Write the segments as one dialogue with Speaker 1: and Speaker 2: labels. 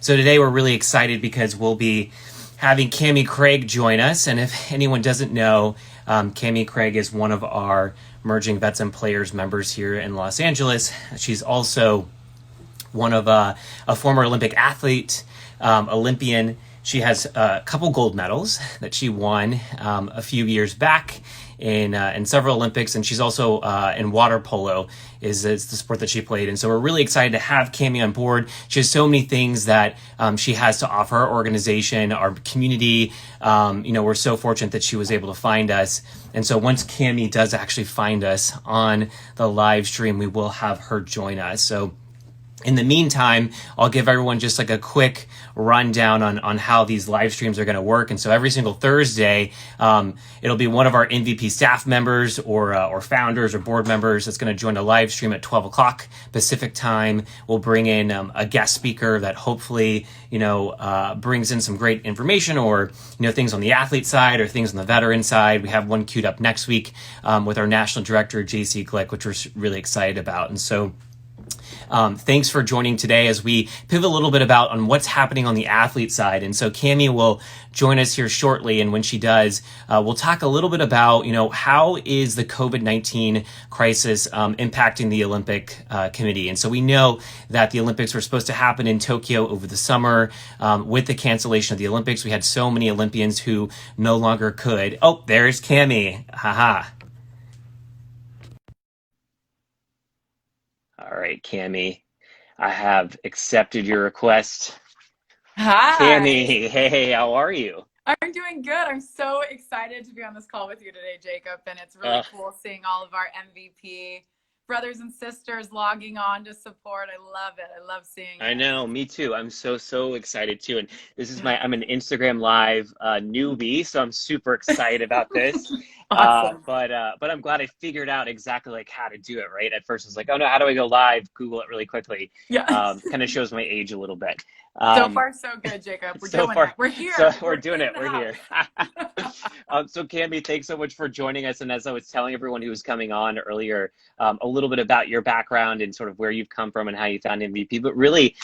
Speaker 1: So today we're really excited because we'll be having Cami Craig join us. And if anyone doesn't know, Cami Craig is one of our Merging Vets and Players members here in Los Angeles. She's also one of a former Olympic athlete, Olympian. She has a couple gold medals that she won a few years back in several Olympics, and she's also in water polo is the sport that she played. And so we're really excited to have Cami on board. She has so many things that she has to offer our organization, our community. We're so fortunate that she was able to find us. And so once Cami does actually find us on the live stream, we will have her join us. So in the meantime, I'll give everyone just like a quick rundown on how these live streams are going to work. And so every single Thursday, it'll be one of our MVP staff members or founders or board members that's going to join a live stream at 12 o'clock Pacific time. We'll bring in a guest speaker that hopefully, brings in some great information or, things on the athlete side or things on the veteran side. We have one queued up next week with our national director, JC Glick, which we're really excited about. And so thanks for joining today as we pivot a little bit about on what's happening on the athlete side. And so Cami will join us here shortly. And when she does, we'll talk a little bit about, how is the COVID-19 crisis impacting the Olympic committee. And so we know that the Olympics were supposed to happen in Tokyo over the summer. With the cancellation of the Olympics, we had so many Olympians who no longer could. Oh, there's Cami. Haha. All right, Cami, I have accepted your request.
Speaker 2: Hi.
Speaker 1: Cami, hey, how are you?
Speaker 2: I'm doing good. I'm so excited to be on this call with you today, Jacob. And it's really cool seeing all of our MVP brothers and sisters logging on to support. I love it. I love seeing it.
Speaker 1: I know, me too. I'm so excited too. And this is I'm an Instagram Live newbie, so I'm super excited about this.
Speaker 2: Awesome.
Speaker 1: But I'm glad I figured out exactly like how to do it, right? At first I was like, oh no, how do I go live? Google it really quickly.
Speaker 2: Yeah.
Speaker 1: Kind of shows my age a little bit.
Speaker 2: So far, so good, Jacob. We're doing it. We're here.
Speaker 1: So we're doing it. We're here. So Cami, thanks so much for joining us. And as I was telling everyone who was coming on earlier, a little bit about your background and sort of where you've come from and how you found MVP, but really,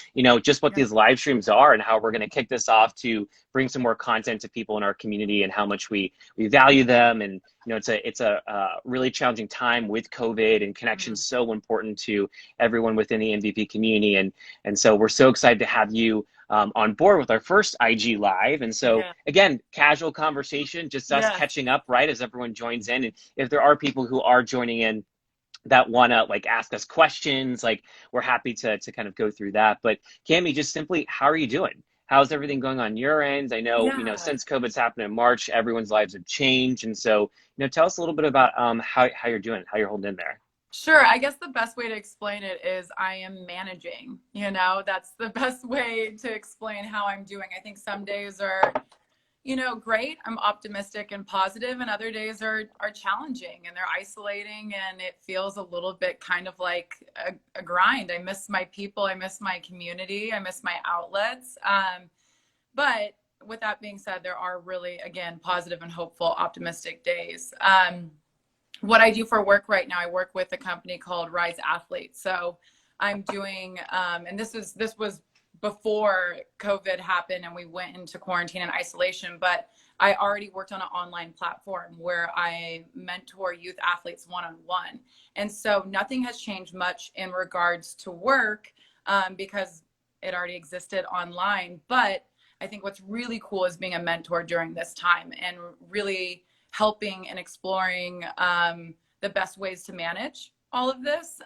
Speaker 1: just what these live streams are and how we're going to kick this off to bring some more content to people in our community and how much we value them. And, it's a really challenging time with COVID, and connection's so important to everyone within the MVP community. And so we're so excited to have you on board with our first IG Live. And so again, casual conversation, just us catching up, right, as everyone joins in. And if there are people who are joining in that want to like ask us questions, like we're happy to kind of go through that. But Cami, just simply, how are you doing? How's everything going on your end? I know, since COVID's happened in March, everyone's lives have changed. And so, tell us a little bit about how you're doing, how you're holding in there.
Speaker 2: Sure. I guess the best way to explain it is I am managing, that's the best way to explain how I'm doing. I think some days are, great. I'm optimistic and positive, and other days are challenging and they're isolating, and it feels a little bit kind of like a grind. I miss my people. I miss my community. I miss my outlets. But with that being said, there are really, again, positive and hopeful, optimistic days. What I do for work right now, I work with a company called Rise Athlete. So I'm doing, and this was before COVID happened and we went into quarantine and isolation, but I already worked on an online platform where I mentor youth athletes one-on-one. And so nothing has changed much in regards to work because it already existed online. But I think what's really cool is being a mentor during this time and really helping and exploring the best ways to manage all of this.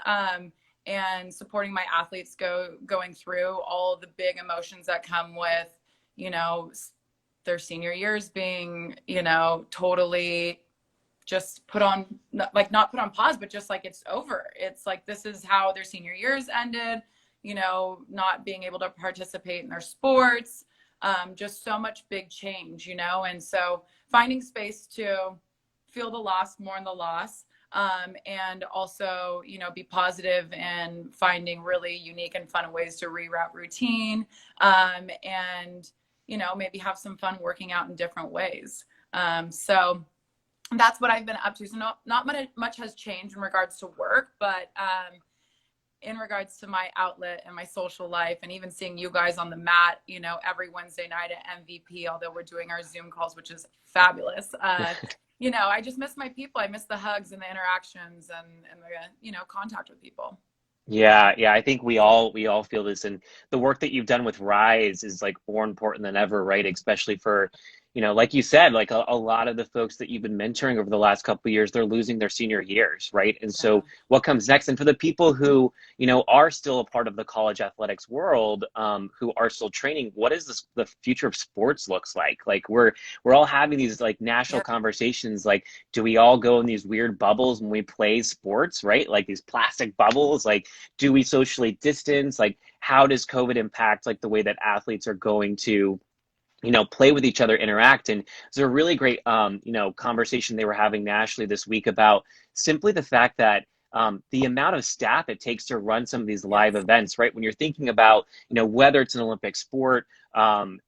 Speaker 2: And supporting my athletes going through all the big emotions that come with, their senior years being, totally just put on, like not put on pause, but just like it's over. It's like, this is how their senior years ended, not being able to participate in their sports, just so much big change, and so finding space to feel the loss, mourn the loss, and also, be positive and finding really unique and fun ways to reroute routine, and, maybe have some fun working out in different ways. So that's what I've been up to. So not much has changed in regards to work, but in regards to my outlet and my social life, and even seeing you guys on the mat, every Wednesday night at MVP, although we're doing our Zoom calls, which is fabulous. I just miss my people. I miss the hugs and the interactions and the, contact with people.
Speaker 1: Yeah, yeah, I think we all feel this, and the work that you've done with Rise is like more important than ever, right? Especially for, like you said, like a lot of the folks that you've been mentoring over the last couple of years, they're losing their senior years, right? And
Speaker 2: Yeah.
Speaker 1: so what comes next? And for the people who, are still a part of the college athletics world, who are still training, what is the future of sports looks like? Like we're all having these like national
Speaker 2: Yeah.
Speaker 1: conversations, like, do we all go in these weird bubbles when we play sports, right? Like these plastic bubbles, like, do we socially distance? Like, how does COVID impact like the way that athletes are going to, play with each other, interact? And there's a really great, conversation they were having nationally this week about simply the fact that the amount of staff it takes to run some of these live
Speaker 2: Yes.
Speaker 1: events, right? When you're thinking about, whether it's an Olympic sport,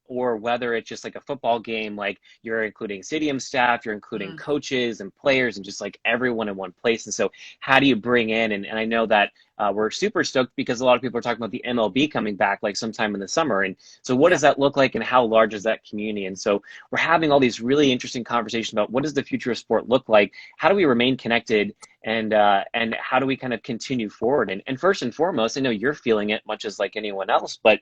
Speaker 1: or whether it's just like a football game, like you're including stadium staff, you're including
Speaker 2: Mm.
Speaker 1: coaches and players and just like everyone in one place. And so how do you bring in, and I know that we're super stoked because a lot of people are talking about the MLB coming back like sometime in the summer. And so what
Speaker 2: Yeah.
Speaker 1: does that look like and how large is that community? And so we're having all these really interesting conversations about what does the future of sport look like? How do we remain connected? And how do we kind of continue forward? And first and foremost, I know you're feeling it much as like anyone else, but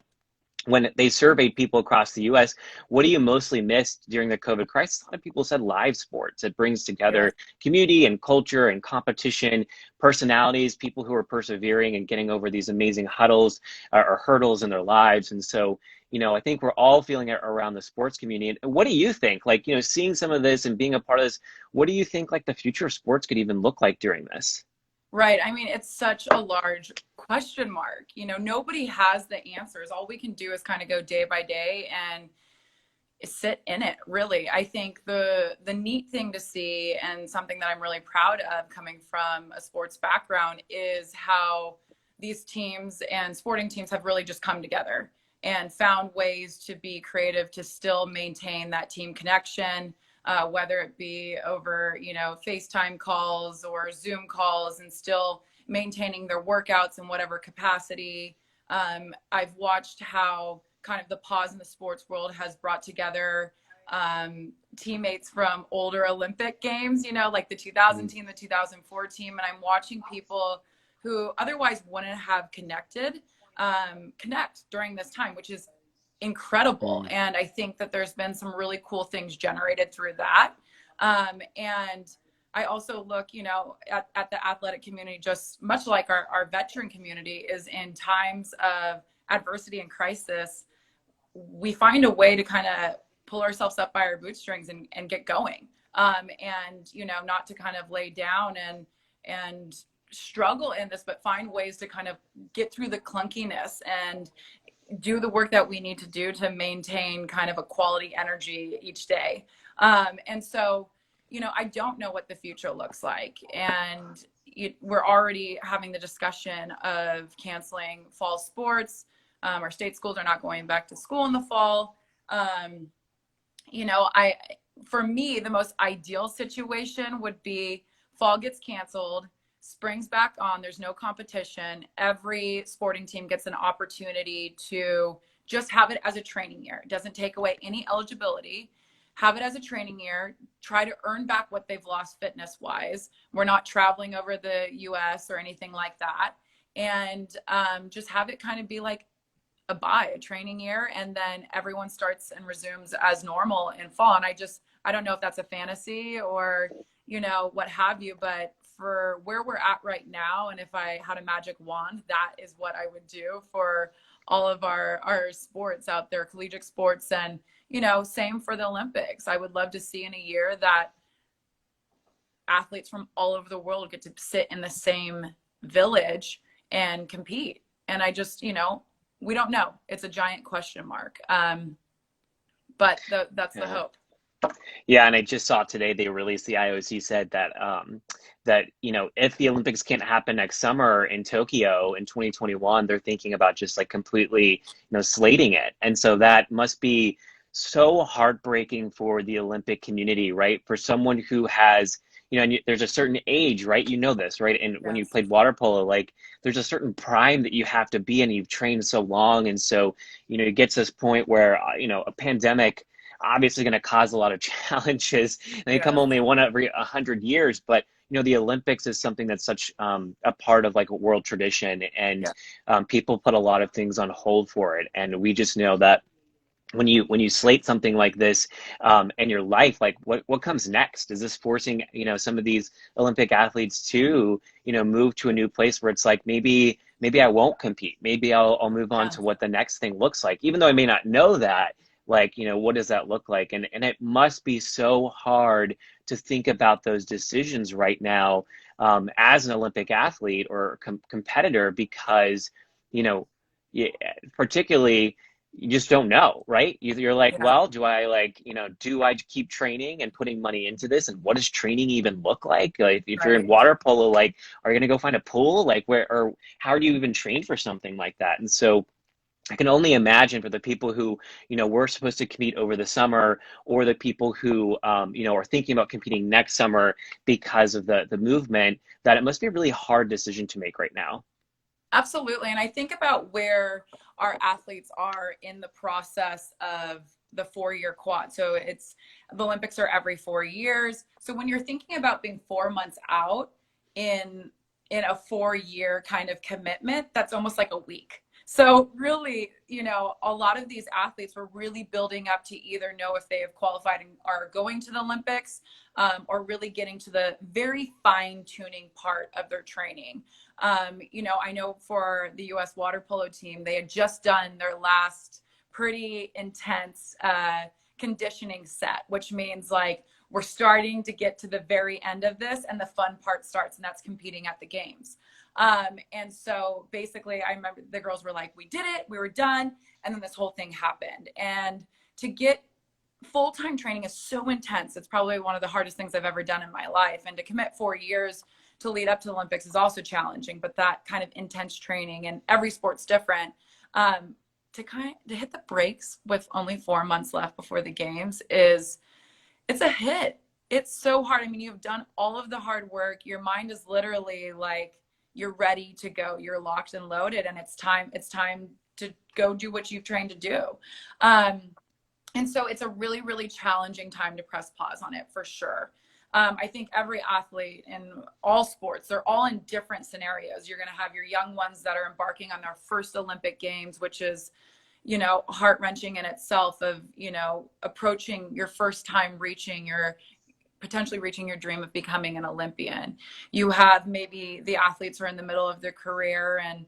Speaker 1: when they surveyed people across the US, what do you mostly miss during the COVID crisis? A lot of people said live sports. It brings
Speaker 2: Yes.
Speaker 1: together community and culture and competition, personalities, people who are persevering and getting over these amazing huddles or hurdles in their lives. And so, I think we're all feeling it around the sports community. And what do you think? Like, seeing some of this and being a part of this, what do you think like the future of sports could even look like during this?
Speaker 2: Right. I mean, it's such a large question mark. Nobody has the answers. All we can do is kind of go day by day and sit in it, really. I think the neat thing to see, and something that I'm really proud of coming from a sports background, is how these teams and sporting teams have really just come together and found ways to be creative to still maintain that team connection, whether it be over, FaceTime calls or Zoom calls, and still maintaining their workouts in whatever capacity. I've watched how kind of the pause in the sports world has brought together teammates from older Olympic games, like the 2000 team, the 2004 team. And I'm watching people who otherwise wouldn't have connected, connect during this time, which is incredible. And I think that there's been some really cool things generated through that. And I also look, at the athletic community, just much like our veteran community, is in times of adversity and crisis, we find a way to kind of pull ourselves up by our bootstrings and get going. And, not to kind of lay down and struggle in this, but find ways to kind of get through the clunkiness and do the work that we need to do to maintain kind of a quality energy each day. And so, I don't know what the future looks like. And we're already having the discussion of canceling fall sports. Our state schools are not going back to school in the fall. For me, the most ideal situation would be fall gets canceled, spring's back on, there's no competition. Every sporting team gets an opportunity to just have it as a training year. It doesn't take away any eligibility. Have it as a training year, try to earn back what they've lost fitness wise. We're not traveling over the US or anything like that. And just have it kind of be like a training year, and then everyone starts and resumes as normal in fall. And I don't know if that's a fantasy or, what have you, but for where we're at right now, and if I had a magic wand, that is what I would do for all of our sports out there, collegiate sports. And, same for the Olympics. I would love to see in a year that athletes from all over the world get to sit in the same village and compete. And I just, we don't know. It's a giant question mark. But that's the hope.
Speaker 1: Yeah, and I just saw today they released, the IOC said that if the Olympics can't happen next summer in Tokyo in 2021, they're thinking about just like completely, slating it. And so that must be so heartbreaking for the Olympic community, right? For someone who has, and there's a certain age, right? You know this, right? And when you
Speaker 2: Yes.
Speaker 1: played water polo, like there's a certain prime that you have to be in. You've trained so long. And so, it gets to this point where, a pandemic obviously going to cause a lot of challenges. And they come
Speaker 2: Yes.
Speaker 1: only one every 100 years, but the Olympics is something that's such a part of like a world tradition, and
Speaker 2: Yeah.
Speaker 1: people put a lot of things on hold for it. And we just know that when you slate something like this in your life, like what comes next? Is this forcing some of these Olympic athletes to move to a new place where it's like maybe I won't compete, maybe I'll move on
Speaker 2: Yeah.
Speaker 1: to what the next thing looks like, even though I may not know that. Like, what does that look like? And it must be so hard to think about those decisions right now, as an Olympic athlete or competitor, because you know yeah, particularly, you just don't know, right? You're like,
Speaker 2: Yeah.
Speaker 1: well, do I keep training and putting money into this? And what does training even look like? Like, if you're in
Speaker 2: Right.
Speaker 1: water polo, like, are you going to go find a pool? Like, where, or how do you even train for something like that? And so I can only imagine for the people who, were supposed to compete over the summer, or the people who, are thinking about competing next summer because of the movement, that it must be a really hard decision to make right now.
Speaker 2: Absolutely. And I think about where our athletes are in the process of the 4 year quad. So it's the Olympics are every 4 years. So when you're thinking about being 4 months out in a 4 year kind of commitment, that's almost like a week. So really, a lot of these athletes were really building up to either know if they have qualified and are going to the Olympics, or really getting to the very fine tuning part of their training. I know for the U.S. water polo team, they had just done their last pretty intense conditioning set, which means like we're starting to get to the very end of this and the fun part starts, and that's competing at the games. And so basically, I remember the girls were like, we did it, we were done. And then this whole thing happened. And to get full-time training is so intense. It's probably one of the hardest things I've ever done in my life. And to commit 4 years to lead up to the Olympics is also challenging, but that kind of intense training, and every sport's different. To hit the brakes with only 4 months left before the games it's a hit. It's so hard. I mean, you've done all of the hard work. Your mind is literally like you're ready to go. You're locked and loaded, and it's time to go do what you've trained to do. Um, and so it's a really, really challenging time to press pause on it for sure. I think every athlete in all sports, they're all in different scenarios. You're going to have your young ones that are embarking on their first Olympic Games, which is, heart wrenching in itself of, approaching your first time potentially reaching your dream of becoming an Olympian. You have maybe the athletes who are in the middle of their career and,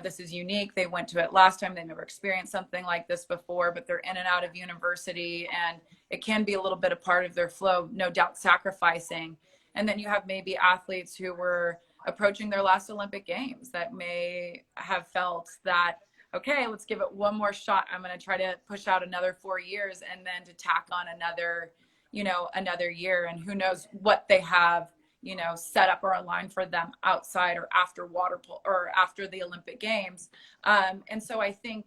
Speaker 2: this is unique. They went to it last time. They never experienced something like this before, but they're in and out of university, and it can be a little bit a part of their flow, no doubt sacrificing. And then you have maybe athletes who were approaching their last Olympic Games that may have felt that, okay, let's give it one more shot. I'm going to try to push out another 4 years, and then to tack on another year. And who knows what they have, set up or aligned for them outside or after water polo or after the Olympic Games. And so I think,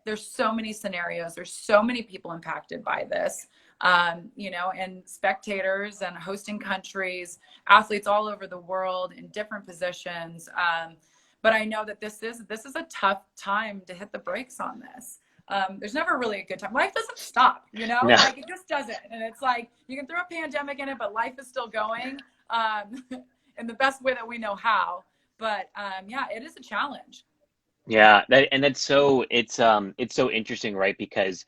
Speaker 2: there's so many scenarios, there's so many people impacted by this, and spectators and hosting countries, athletes all over the world in different positions. But I know that this is a tough time to hit the brakes on this. There's never really a good time. Life doesn't stop,
Speaker 1: No.
Speaker 2: like it just doesn't. And it's like you can throw a pandemic in it, but life is still going in the best way that we know how. But yeah, it is a challenge.
Speaker 1: Yeah, that's so it's so interesting, right? Because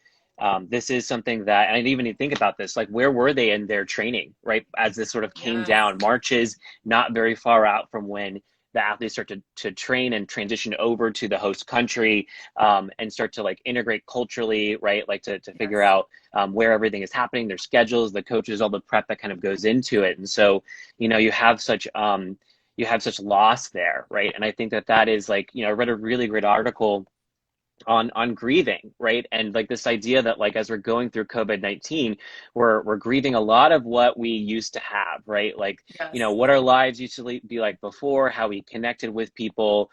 Speaker 1: this is something that, and I didn't even think about this, like where were they in their training, right? As this sort of came
Speaker 2: Yes.
Speaker 1: down, March is not very far out from when the athletes start to train and transition over to the host country, and start to like integrate culturally, right? Like to figure
Speaker 2: Yes.
Speaker 1: out where everything is happening, their schedules, the coaches, all the prep that kind of goes into it. And so, you have such loss there, right? And I think that is like, I read a really great article on grieving, right? And like this idea that like as we're going through COVID-19, we're grieving a lot of what we used to have, right? Like, you know,
Speaker 2: Yes.
Speaker 1: what our lives used to be like before, how we connected with people,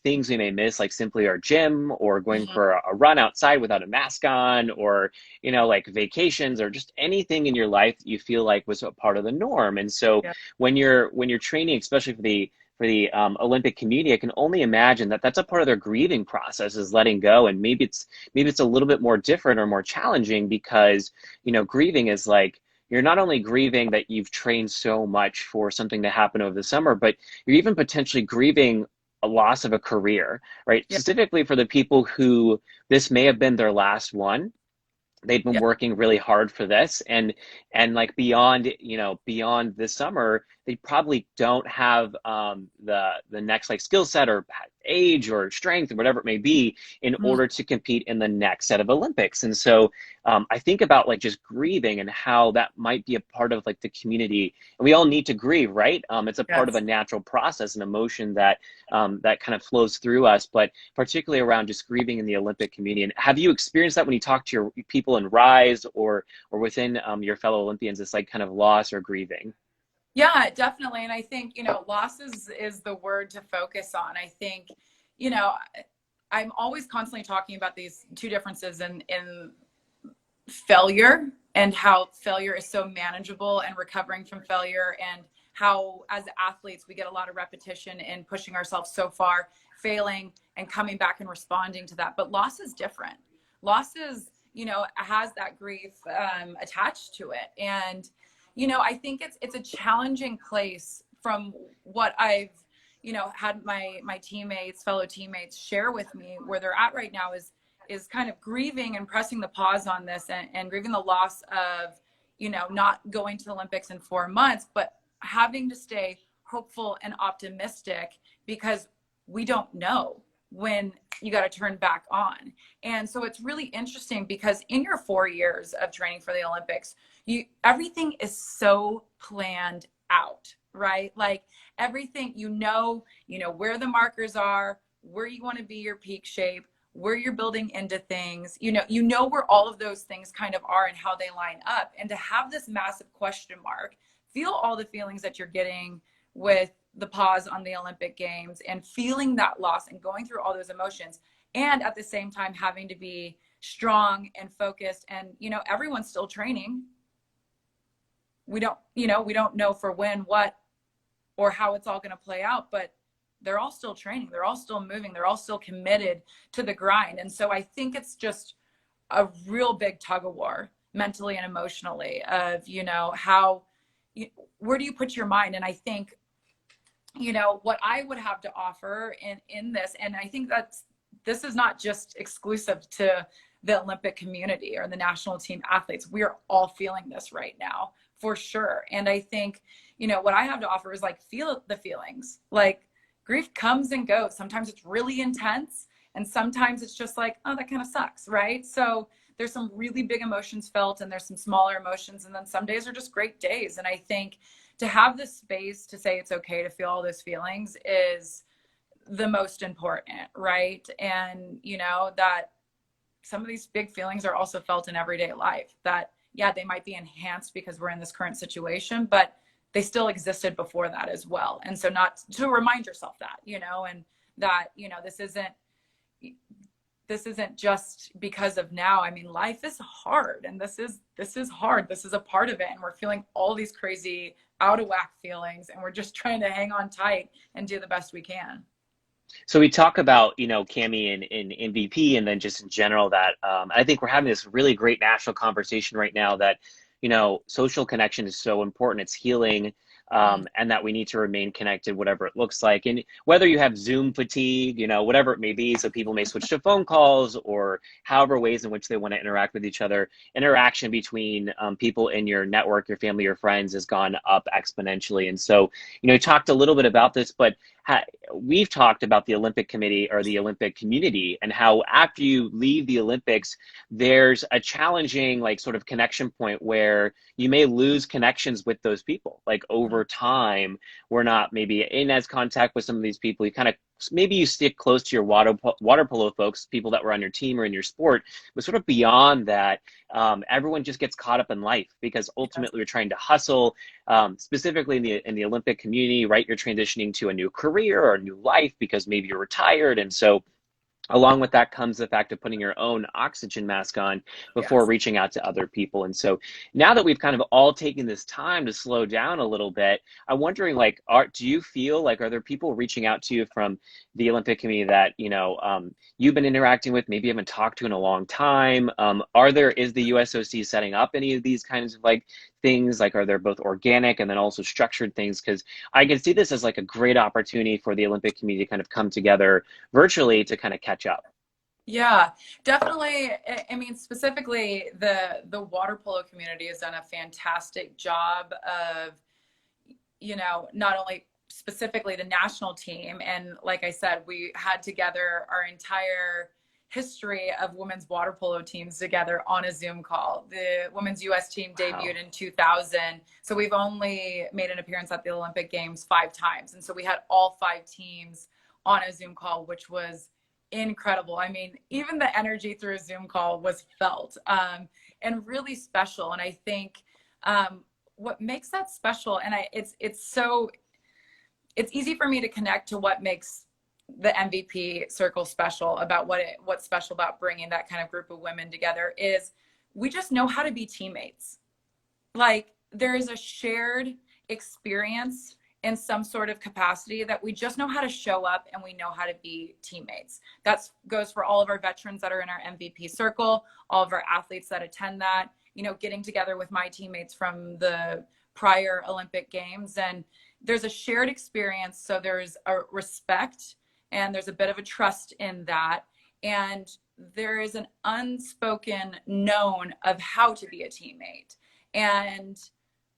Speaker 1: things we may miss, like simply our gym or going
Speaker 2: Mhm.
Speaker 1: for a run outside without a mask on, or, you know, like vacations or just anything in your life that you feel like was a part of the norm. And so
Speaker 2: Yeah.
Speaker 1: when you're training, especially for the Olympic community, I can only imagine that that's a part of their grieving process is letting go, and maybe it's a little bit more different or more challenging because you know grieving is like you're not only grieving that you've trained so much for something to happen over the summer, but you're even potentially grieving a loss of a career, right?
Speaker 2: Yeah.
Speaker 1: Specifically for the people who this may have been their last one. They've been
Speaker 2: Yeah.
Speaker 1: working really hard for this, and like beyond, you know, beyond this summer they probably don't have the next like skill set or age or strength or whatever it may be in
Speaker 2: Mm.
Speaker 1: order to compete in the next set of Olympics. And so I think about like just grieving and how that might be a part of like the community, and we all need to grieve, right? It's a part of
Speaker 2: Yes.
Speaker 1: a natural process, an emotion that that kind of flows through us, but particularly around just grieving in the Olympic community. And have you experienced that when you talk to your people in Rise or within your fellow Olympians, this like kind of loss or grieving?
Speaker 2: Yeah, definitely. And I think, loss is the word to focus on. I think, you know, I'm always constantly talking about these two differences in failure and how failure is so manageable and recovering from failure, and how as athletes we get a lot of repetition in pushing ourselves so far, failing and coming back and responding to that. But loss is different. Loss is, has that grief attached to it. And I think it's a challenging place from what I've had my teammates, fellow teammates share with me where they're at right now is kind of grieving and pressing the pause on this, and grieving the loss of not going to the Olympics in 4 months, but having to stay hopeful and optimistic because we don't know when you got to turn back on. And so it's really interesting because in your 4 years of training for the Olympics, everything is so planned out, right? Like everything, where the markers are, where you want to be, your peak shape, where you're building into things, where all of those things kind of are and how they line up. And to have this massive question mark, feel all the feelings that you're getting with the pause on the Olympic Games and feeling that loss and going through all those emotions, and at the same time having to be strong and focused. And everyone's still training. We don't know for when, what, or how it's all going to play out, but they're all still training, they're all still moving, they're all still committed to the grind. And so I think it's just a real big tug of war mentally and emotionally of how where do you put your mind. And I think what I would have to offer in this, and I think this is not just exclusive to the Olympic community or the national team athletes. We are all feeling this right now for sure. And I think what I have to offer is like feel the feelings. Like grief comes and goes. Sometimes it's really intense, and sometimes it's just like, oh, that kind of sucks, right? So there's some really big emotions felt, and there's some smaller emotions, and then some days are just great days. And I think to have the space to say it's okay to feel all those feelings is the most important, right? And that some of these big feelings are also felt in everyday life, that yeah, they might be enhanced because we're in this current situation, but they still existed before that as well. And so not to remind yourself that, and that, this isn't just because of now. I mean, life is hard, and this is hard. This is a part of it. And we're feeling all these crazy out of whack feelings, and we're just trying to hang on tight and do the best we can.
Speaker 1: So we talk about, you know, Cami in MVP and then just in general that I think we're having this really great national conversation right now that, you know, social connection is so important. It's healing,
Speaker 2: Mm.
Speaker 1: and that we need to remain connected, whatever it looks like. And whether you have Zoom fatigue, you know, whatever it may be, so people may switch to phone calls or however ways in which they want to interact with each other, interaction between people in your network, your family, your friends has gone up exponentially. And so, you know, you talked a little bit about this, but we've talked about the Olympic Committee or the Olympic community, and how after you leave the Olympics, there's a challenging like sort of connection point where you may lose connections with those people. Like over time, we're not maybe in as contact with some of these people. You kind of, maybe you stick close to your water polo folks, people that were on your team or in your sport, but sort of beyond that, everyone just gets caught up in life, because ultimately we're trying to hustle, specifically in the Olympic community, right? You're transitioning to a new career or a new life because maybe you're retired. And so along with that comes the fact of putting your own oxygen mask on before
Speaker 2: Yes.
Speaker 1: reaching out to other people. And so now that we've kind of all taken this time to slow down a little bit, I'm wondering, like, do you feel like, are there people reaching out to you from the Olympic committee that, you've been interacting with, maybe haven't talked to in a long time? Is the USOC setting up any of these kinds of like things? Like, are there both organic and then also structured things? Because I can see this as like a great opportunity for the Olympic community to kind of come together virtually to kind of catch up.
Speaker 2: Yeah, definitely. I mean, specifically, the water polo community has done a fantastic job of, not only specifically the national team. And like I said, we had together our entire history of women's water polo teams together on a Zoom call. The women's US team debuted in 2000. So we've only made an appearance at the Olympic Games 5 times. And so we had all 5 teams on a Zoom call, which was incredible. I mean, even the energy through a Zoom call was felt, and really special. And I think what makes that special, and it's easy for me to connect to what makes the MVP circle special, about what's special about bringing that kind of group of women together, is we just know how to be teammates. Like, there is a shared experience in some sort of capacity that we just know how to show up, and we know how to be teammates. That goes for all of our veterans that are in our MVP circle, all of our athletes that attend that, getting together with my teammates from the prior Olympic Games. And there's a shared experience. So there's a respect and there's a bit of a trust in that. And there is an unspoken known of how to be a teammate. And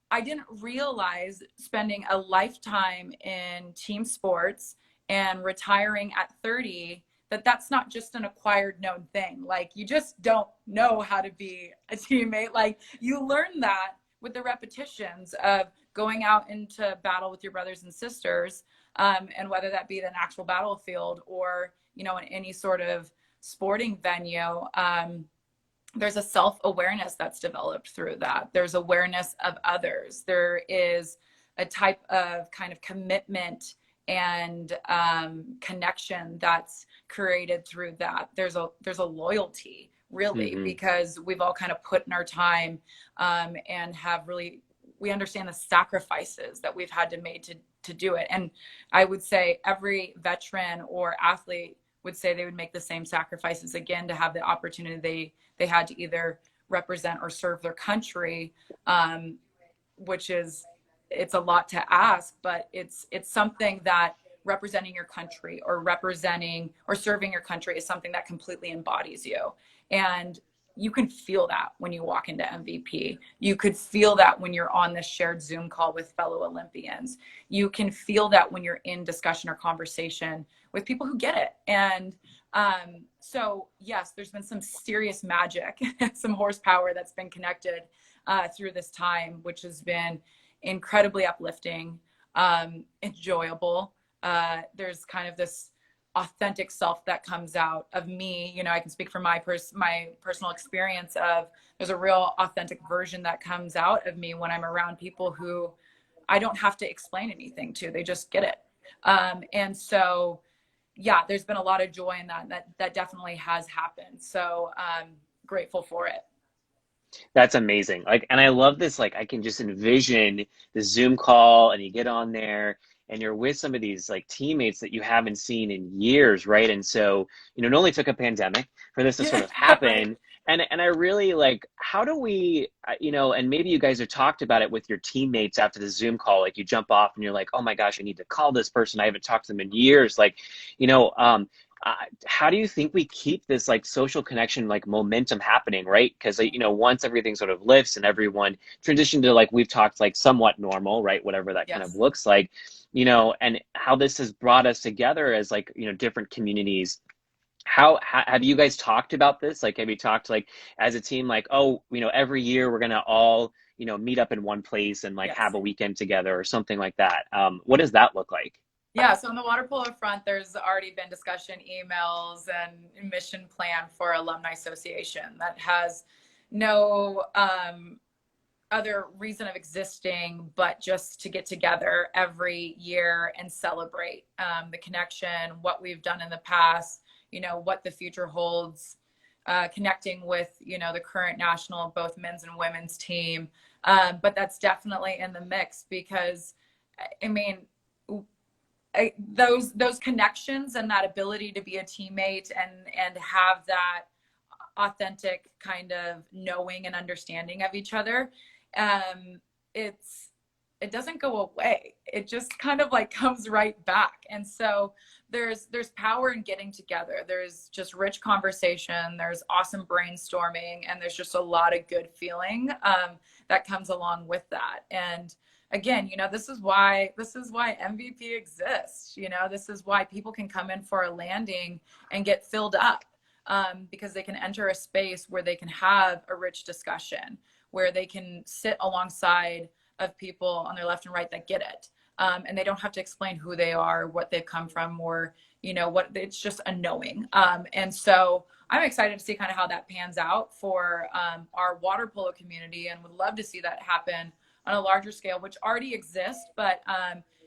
Speaker 2: I didn't realize, spending a lifetime in team sports and retiring at 30, that that's not just an acquired known thing. Like, you just don't know how to be a teammate. Like, you learn that with the repetitions of going out into battle with your brothers and sisters, and whether that be an actual battlefield or, in any sort of sporting venue. There's a self-awareness that's developed through that. There's awareness of others. There is a type of kind of commitment and connection that's created through that. There's a loyalty, really, because we've all kind of put in our time, and have really, we understand the sacrifices that we've had to make to do it. And I would say every veteran or athlete would say they would make the same sacrifices again to have the opportunity they had to either represent or serve their country, which is, it's a lot to ask, but it's something that representing your country or representing or serving your country is something that completely embodies you. And you can feel that when you walk into MVP. You could feel that when you're on this shared Zoom call with fellow Olympians. You can feel that when you're in discussion or conversation with people who get it. And so yes, there's been some serious magic, some horsepower that's been connected through this time, which has been incredibly uplifting, enjoyable. There's kind of this authentic self that comes out of me. I can speak from my personal experience of, there's a real authentic version that comes out of me when I'm around people who I don't have to explain anything to. They just get it. And so, yeah, there's been a lot of joy in that definitely has happened. So I'm grateful for it.
Speaker 1: That's amazing. Like, and I love this, like, I can just envision the Zoom call and you get on there and you're with some of these like teammates that you haven't seen in years, right? And so, it only took a pandemic for this to sort of happen. And I really like, how do we, and maybe you guys have talked about it with your teammates after the Zoom call, like you jump off and you're like, oh my gosh, I need to call this person. I haven't talked to them in years. Like,
Speaker 3: how do you think we keep this like social connection, like momentum happening, right? Because you know, once everything sort of lifts and everyone transitioned to like we've talked like somewhat normal, right? Whatever that kind of
Speaker 2: Yes.
Speaker 3: looks like, you know, and how this has brought us together as like, you know, different communities. How have you guys talked about this? Like, have you talked like as a team, like, oh, you know, every year we're gonna all, you know, meet up in one place and like have
Speaker 2: Yes.
Speaker 3: a weekend together or something like that? What does that look like?
Speaker 2: Yeah, so on the water polo front, there's already been discussion emails and mission plan for Alumni Association that has no other reason of existing but just to get together every year and celebrate the connection, what we've done in the past, you know, what the future holds, connecting with, you know, the current national, both men's and women's team. But that's definitely in the mix because, I mean, those connections and that ability to be a teammate and have that authentic kind of knowing and understanding of each other, it's it doesn't go away. It just kind of like comes right back. And so there's power in getting together. There's just rich conversation, there's awesome brainstorming, and there's just a lot of good feeling that comes along with that. And again, you know, this is why MVP exists. You know, this is why people can come in for a landing and get filled up, because they can enter a space where they can have a rich discussion, where they can sit alongside of people on their left and right that get it. And they don't have to explain who they are, what they've come from, or, you know, what, it's just a knowing. And so I'm excited to see kind of how that pans out for our water polo community, and would love to see that happen on a larger scale, which already exists. But,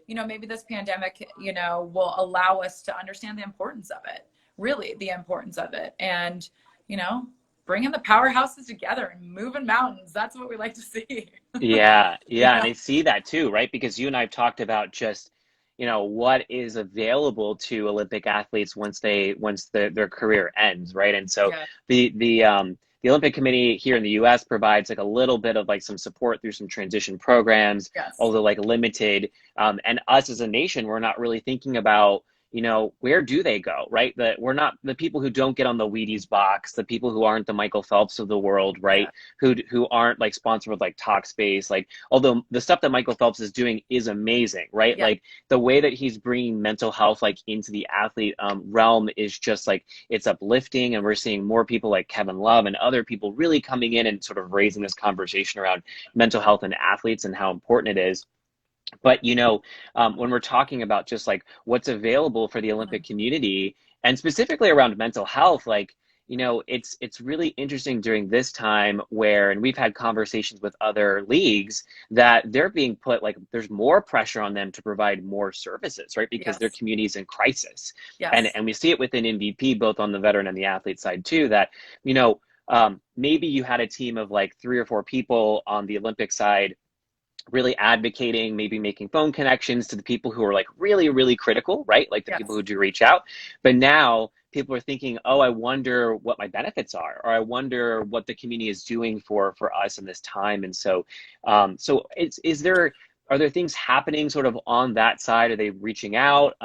Speaker 2: you know, maybe this pandemic, you know, will allow us to understand the importance of it, really the importance of it. And, you know, bringing the powerhouses together and moving mountains. That's what we like to see.
Speaker 3: Yeah, yeah, and
Speaker 2: Yeah.
Speaker 3: I see that too, right? Because you and I have talked about just, you know, what is available to Olympic athletes once their career ends, right? And so
Speaker 2: Yeah.
Speaker 3: the Olympic Committee here in the US provides like a little bit of like some support through some transition programs,
Speaker 2: Yes.
Speaker 3: although like limited. And us as a nation, we're not really thinking about, you know, where do they go, right? That we're not the people who don't get on the Wheaties box, the people who aren't the Michael Phelps of the world,
Speaker 2: Yeah.
Speaker 3: right? Who aren't like sponsored with like Talkspace, like although the stuff that Michael Phelps is doing is amazing, right?
Speaker 2: Yeah.
Speaker 3: Like the way that he's bringing mental health like into the athlete realm is just like it's uplifting, and we're seeing more people like Kevin Love and other people really coming in and sort of raising this conversation around mental health and athletes and how important it is. But you know, when we're talking about just like what's available for the Olympic
Speaker 2: Mhm.
Speaker 3: community, and specifically around mental health, like you know, it's really interesting during this time where, and we've had conversations with other leagues that they're being put like there's more pressure on them to provide more services, right? Because their
Speaker 2: Yes.
Speaker 3: community is in crisis,
Speaker 2: Yes.
Speaker 3: and we see it within MVP, both on the veteran and the athlete side too. That you know, maybe you had a team of like 3 or 4 people on the Olympic side really advocating, maybe making phone connections to the people who are like really, really critical, right? Like the people
Speaker 2: Yes.
Speaker 3: who do reach out. But now people are thinking, oh, I wonder what my benefits are, or I wonder what the community is doing for us in this time. And so, so is there, are there things happening sort of on that side? Are they reaching out?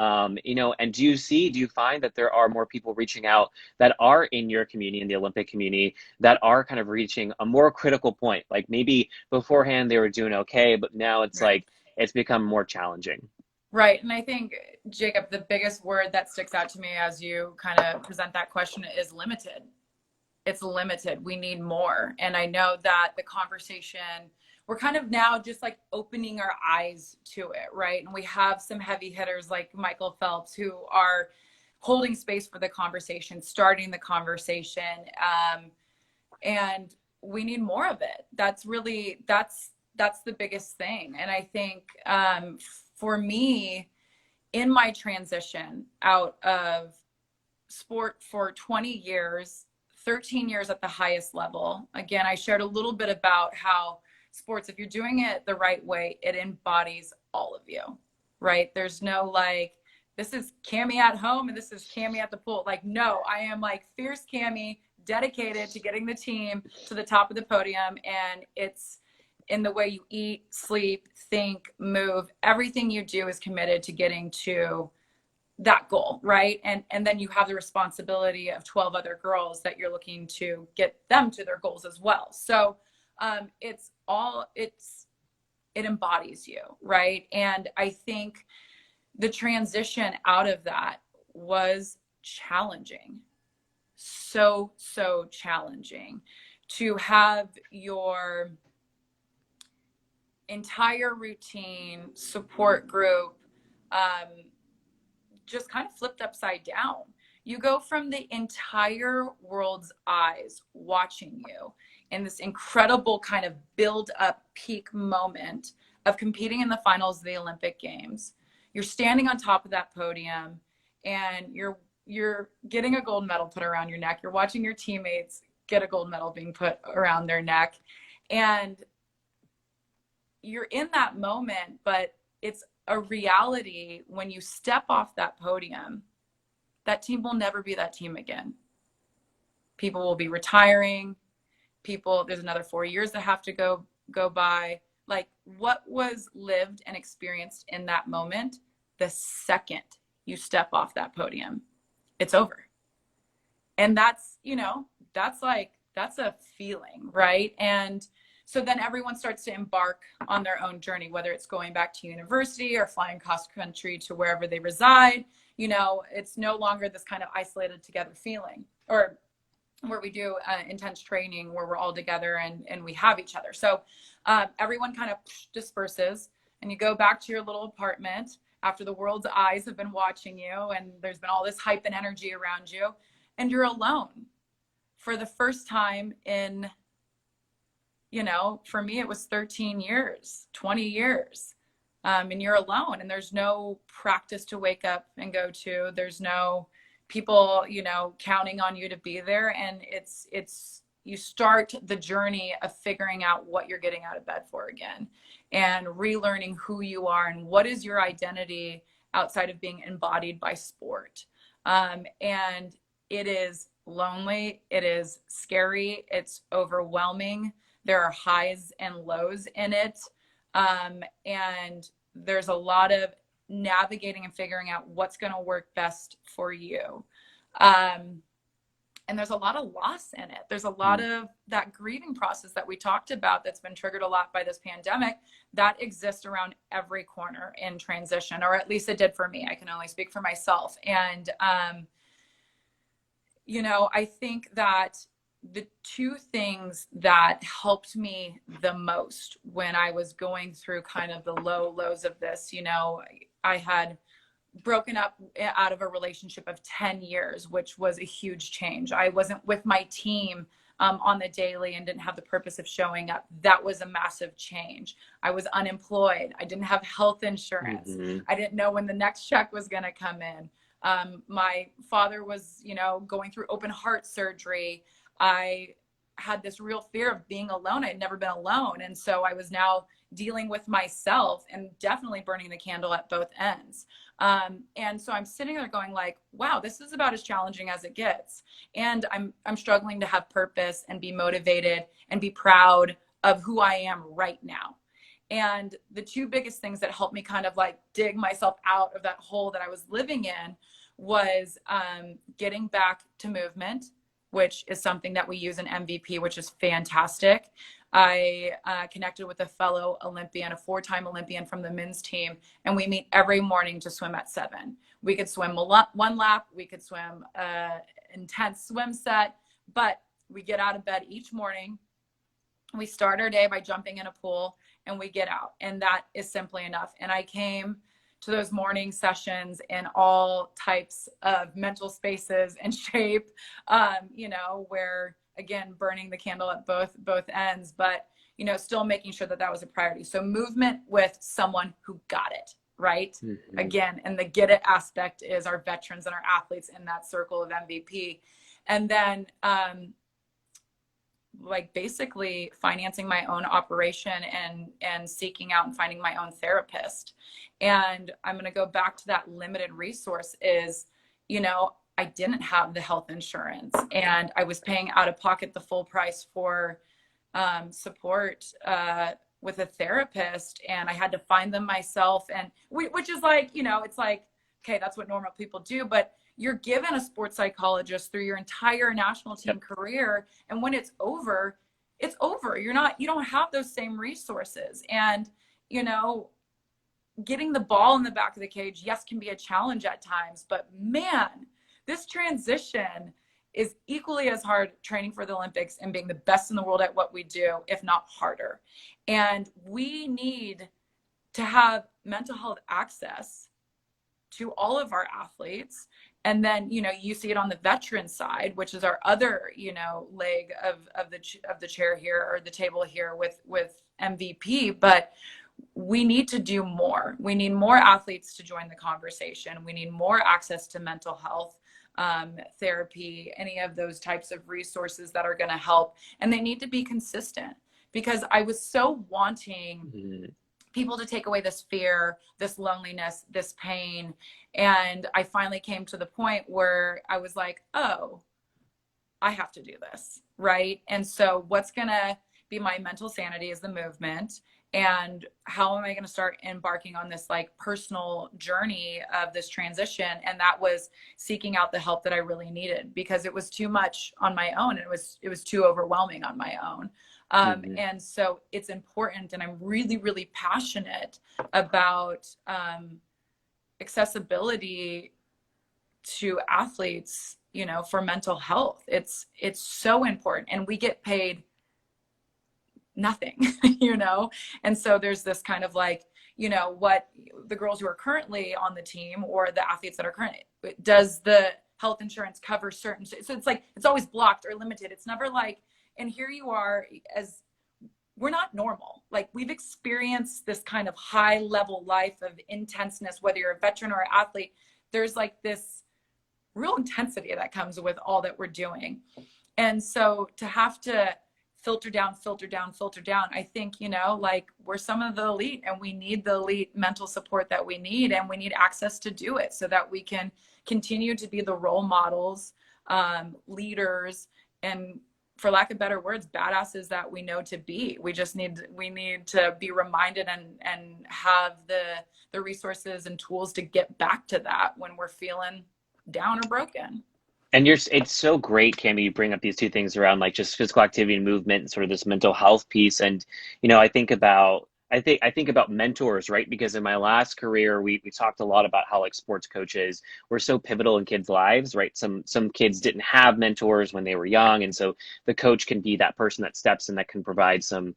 Speaker 3: You know, and do you find that there are more people reaching out that are in your community, in the Olympic community, that are kind of reaching a more critical point? Like maybe beforehand they were doing okay, but now it's
Speaker 2: Right.
Speaker 3: like it's become more challenging.
Speaker 2: Right. And I think, Jacob, the biggest word that sticks out to me as you kind of present that question is limited. It's limited. We need more. And I know that the conversation, we're kind of now just like opening our eyes to it, right? And we have some heavy hitters like Michael Phelps who are holding space for the conversation, starting the conversation. And we need more of it. That's really, that's the biggest thing. And I think for me, in my transition out of sport for 20 years, 13 years at the highest level. Again, I shared a little bit about how sports, if you're doing it the right way, it embodies all of you, right? There's no like, this is Cammie at home and this is Cammie at the pool. Like, no, I am like fierce Cammie, dedicated to getting the team to the top of the podium. And it's in the way you eat, sleep, think, move. Everything you do is committed to getting to that goal, right? And then you have the responsibility of 12 other girls that you're looking to get them to their goals as well. So it embodies you, right? And I think the transition out of that was challenging. So challenging to have your entire routine support group just kind of flipped upside down. You go from the entire world's eyes watching you in this incredible kind of build up peak moment of competing in the finals of the Olympic Games. You're standing on top of that podium and you're getting a gold medal put around your neck. You're watching your teammates get a gold medal being put around their neck. And you're in that moment, but it's a reality when you step off that podium. That team will never be that team again. People will be retiring. There's another 4 years that have to go by. Like, what was lived and experienced in that moment, the second you step off that podium, it's over. And that's a feeling, right? And so then everyone starts to embark on their own journey, whether it's going back to university or flying cross country to wherever they reside. It's no longer this kind of isolated together feeling, or where we do intense training where we're all together and we have each other. So everyone kind of disperses and you go back to your little apartment after the world's eyes have been watching you and there's been all this hype and energy around you, and you're alone for the first time in, for me, it was 13 years, 20 years. And you're alone and there's no practice to wake up and go to. There's no people, counting on you to be there. And you start the journey of figuring out what you're getting out of bed for again and relearning who you are and what is your identity outside of being embodied by sport. And it is lonely. It is scary. It's overwhelming. There are highs and lows in it. And there's a lot of navigating and figuring out what's going to work best for you. And there's a lot of loss in it. There's a lot of that grieving process that we talked about that's been triggered a lot by this pandemic that exists around every corner in transition, or at least it did for me. I can only speak for myself. And, I think that the two things that helped me the most when I was going through kind of the lows of this, I had broken up out of a relationship of 10 years, which was a huge change. I wasn't with my team on the daily and didn't have the purpose of showing up. That was a massive change. I was unemployed. I didn't have health insurance. Mm-hmm. I didn't know when the next check was going to come in. My father was, going through open heart surgery. I had this real fear of being alone. I had never been alone. And so I was now dealing with myself and definitely burning the candle at both ends. And so I'm sitting there going like, wow, this is about as challenging as it gets. And I'm struggling to have purpose and be motivated and be proud of who I am right now. And the two biggest things that helped me kind of like dig myself out of that hole that I was living in was getting back to movement, which is something that we use in MVP, which is fantastic. I connected with a fellow Olympian, a 4-time Olympian from the men's team, and we meet every morning to swim at 7. We could swim one lap, we could swim an intense swim set, but we get out of bed each morning. We start our day by jumping in a pool and we get out, and that is simply enough. And I came to those morning sessions in all types of mental spaces and shape, where again, burning the candle at both ends, but, still making sure that was a priority. So movement with someone who got it, right? Mm-hmm. Again, and the get it aspect is our veterans and our athletes in that circle of MVP. And then, basically financing my own operation and seeking out and finding my own therapist. And I'm going to go back to that limited resource is, I didn't have the health insurance and I was paying out of pocket the full price for support with a therapist, and I had to find them myself. And which is like, it's like okay, that's what normal people do. But you're given a sports psychologist through your entire national team career. And when it's over, it's over. You don't have those same resources. And, getting the ball in the back of the cage, yes, can be a challenge at times, but man, this transition is equally as hard training for the Olympics and being the best in the world at what we do, if not harder. And we need to have mental health access to all of our athletes. And then, you see it on the veteran side, which is our other, leg of the chair here, or the table here with MVP. But we need to do more. We need more athletes to join the conversation. We need more access to mental health therapy, any of those types of resources that are going to help. And they need to be consistent, because I was so wanting people to take away this fear, this loneliness, this pain. And I finally came to the point where I was like, oh, I have to do this, right? And so what's going to be my mental sanity is the movement. And how am I going to start embarking on this like personal journey of this transition? And that was seeking out the help that I really needed, because it was too much on my own. It was too overwhelming on my own. And so it's important, and I'm really, really passionate about accessibility to athletes, for mental health. It's so important, and we get paid nothing, and so there's this kind of like, what the girls who are currently on the team, or the athletes that are currently, does the health insurance cover certain, so it's like, it's always blocked or limited. It's never like, and here you are, as we're not normal. Like, we've experienced this kind of high level life of intenseness, whether you're a veteran or an athlete. There's like this real intensity that comes with all that we're doing. And so to have to filter down, I think, like, we're some of the elite, and we need the elite mental support that we need, and we need access to do it so that we can continue to be the role models, leaders, and, for lack of better words, badasses that we know to be. We need to be reminded and have the resources and tools to get back to that when we're feeling down or broken.
Speaker 3: And it's so great, Cami, you bring up these two things around like just physical activity and movement and sort of this mental health piece. And, I think about mentors, right? Because in my last career, we talked a lot about how like sports coaches were so pivotal in kids' lives, right? Some kids didn't have mentors when they were young. And so the coach can be that person that steps in, that can provide some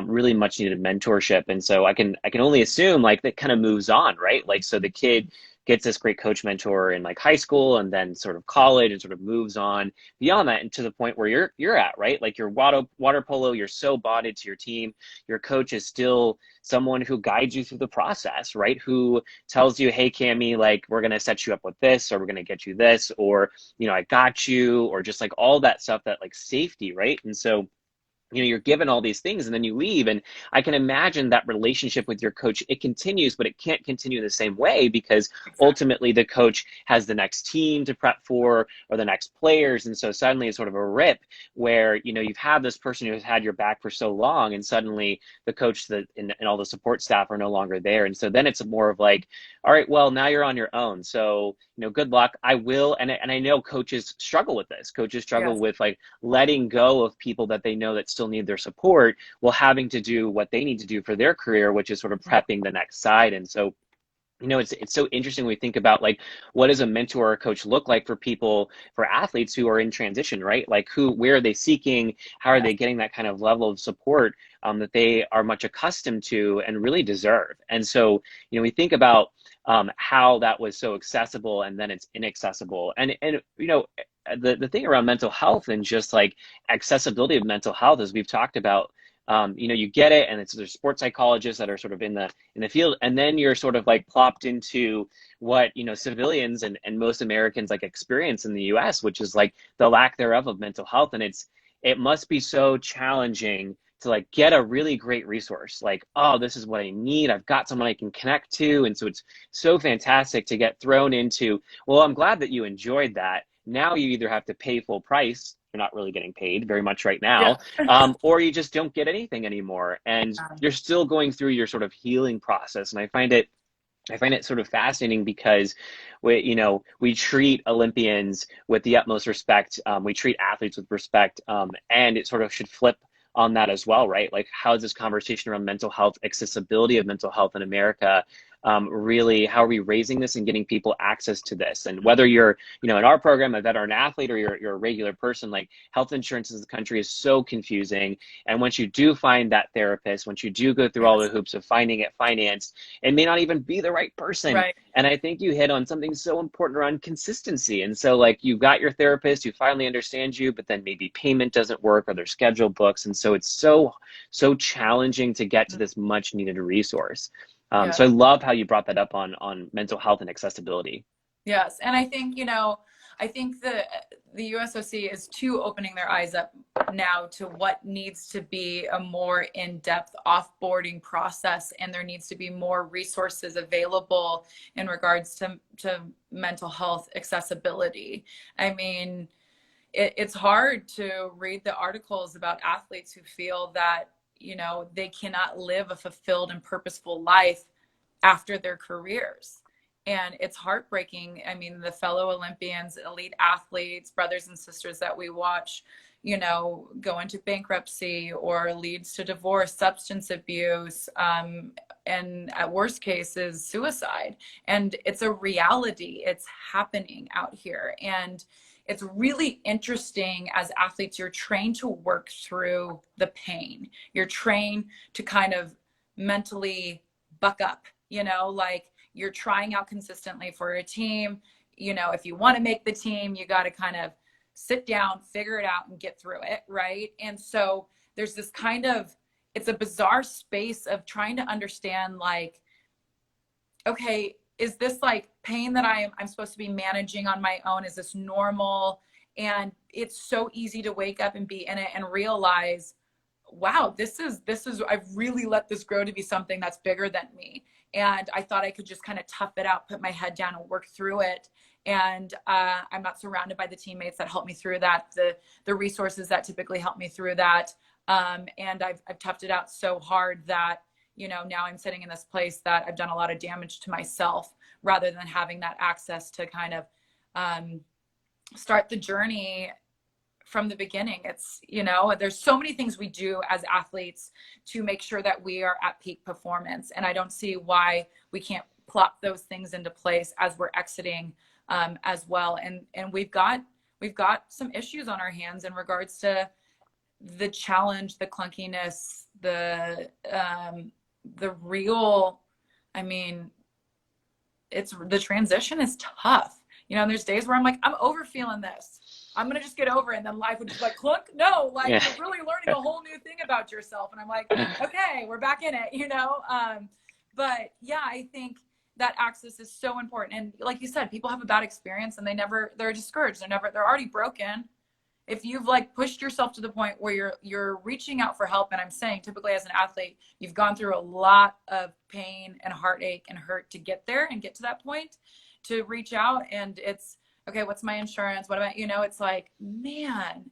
Speaker 3: really much needed mentorship. And so I can only assume like that kind of moves on, right? Like, so the kid gets this great coach mentor in like high school, and then sort of college, and sort of moves on beyond that, and to the point where you're at, right? Like, your water polo, you're so bought into your team. Your coach is still someone who guides you through the process, right? Who tells you, hey, Cami, like, we're going to set you up with this, or we're going to get you this, or, I got you, or just like all that stuff, that like safety, right? And so, you're given all these things, and then you leave. And I can imagine that relationship with your coach, it continues, but it can't continue in the same way, because ultimately the coach has the next team to prep for, or the next players. And so suddenly it's sort of a rip where, you've had this person who's had your back for so long, and suddenly the coach and all the support staff are no longer there. And so then it's more of like, all right, well, now you're on your own. So, good luck. I will. And I know coaches struggle with this. Coaches struggle with like letting go of people that they know that still need their support, while having to do what they need to do for their career, which is sort of prepping the next side. And so, it's so interesting when we think about like, what does a mentor or a coach look like for people, for athletes who are in transition, right? Like, where are they seeking? How are they getting that kind of level of support that they are much accustomed to and really deserve? And so, we think about how that was so accessible, and then it's inaccessible. And the thing around mental health and just like accessibility of mental health, as we've talked about, you get it, and there's sports psychologists that are sort of in the field, and then you're sort of like plopped into what civilians and most Americans like experience in the US, which is like the lack thereof of mental health. And it must be so challenging to like get a really great resource, like, oh, this is what I need, I've got someone I can connect to. And so it's so fantastic to get thrown into, well, I'm glad that you enjoyed that. Now you either have to pay full price, you're not really getting paid very much right now, or you just don't get anything anymore, and you're still going through your sort of healing process. And I find it I find it sort of fascinating because we treat Olympians with the utmost respect. We treat athletes with respect, and it sort of should flip on that as well, right? Like, how is this conversation around mental health, accessibility of mental health in America, really, how are we raising this and getting people access to this? And whether you're, in our program, a veteran athlete, or you're a regular person, like, health insurance in the country is so confusing. And once you do find that therapist, once you do go through all the
Speaker 2: Yes.
Speaker 3: hoops of finding it financed, it may not even be the right person.
Speaker 2: Right.
Speaker 3: And I think you hit on something so important around consistency. And so, like, you've got your therapist who finally understands you, but then maybe payment doesn't work or their schedule books. And so it's so challenging to get to this much needed resource.
Speaker 2: Yeah.
Speaker 3: So I love how you brought that up on mental health and accessibility.
Speaker 2: Yes. And I think, I think the USOC is too opening their eyes up now to what needs to be a more in-depth offboarding process, and there needs to be more resources available in regards to mental health accessibility. I mean, it's hard to read the articles about athletes who feel that, they cannot live a fulfilled and purposeful life after their careers. And it's heartbreaking. I mean, the fellow Olympians, elite athletes, brothers and sisters that we watch, go into bankruptcy or leads to divorce, substance abuse, and at worst cases, suicide. And it's a reality. It's happening out here. And it's really interesting. As athletes, you're trained to work through the pain. You're trained to kind of mentally buck up, like, you're trying out consistently for a team. If you want to make the team, you got to kind of sit down, figure it out, and get through it, right? And so there's this it's a bizarre space of trying to understand, like, okay, is this like pain that I'm supposed to be managing on my own? Is this normal? And it's so easy to wake up and be in it and realize, wow, this is I've really let this grow to be something that's bigger than me. And I thought I could just kind of tough it out, put my head down and work through it. And I'm not surrounded by the teammates that help me through that, the resources that typically help me through that. And I've toughed it out so hard that, now I'm sitting in this place that I've done a lot of damage to myself, rather than having that access to kind of start the journey from the beginning. It's, there's so many things we do as athletes to make sure that we are at peak performance. And I don't see why we can't plop those things into place as we're exiting as well. And we've got some issues on our hands in regards to the challenge, the clunkiness, the real, I mean, the transition is tough. And there's days where I'm like, I'm over feeling this. I'm going to just get over it. And then life would just like, clunk. No, like, you're really learning a whole new thing about yourself. And I'm like, okay, we're back in it, But yeah, I think that access is so important. And like you said, people have a bad experience and they're discouraged. They're already broken. If you've like pushed yourself to the point where you're reaching out for help, and I'm saying typically as an athlete, you've gone through a lot of pain and heartache and hurt to get there and get to that point, to reach out. And it's, okay, what's my insurance? What about, it's like, man,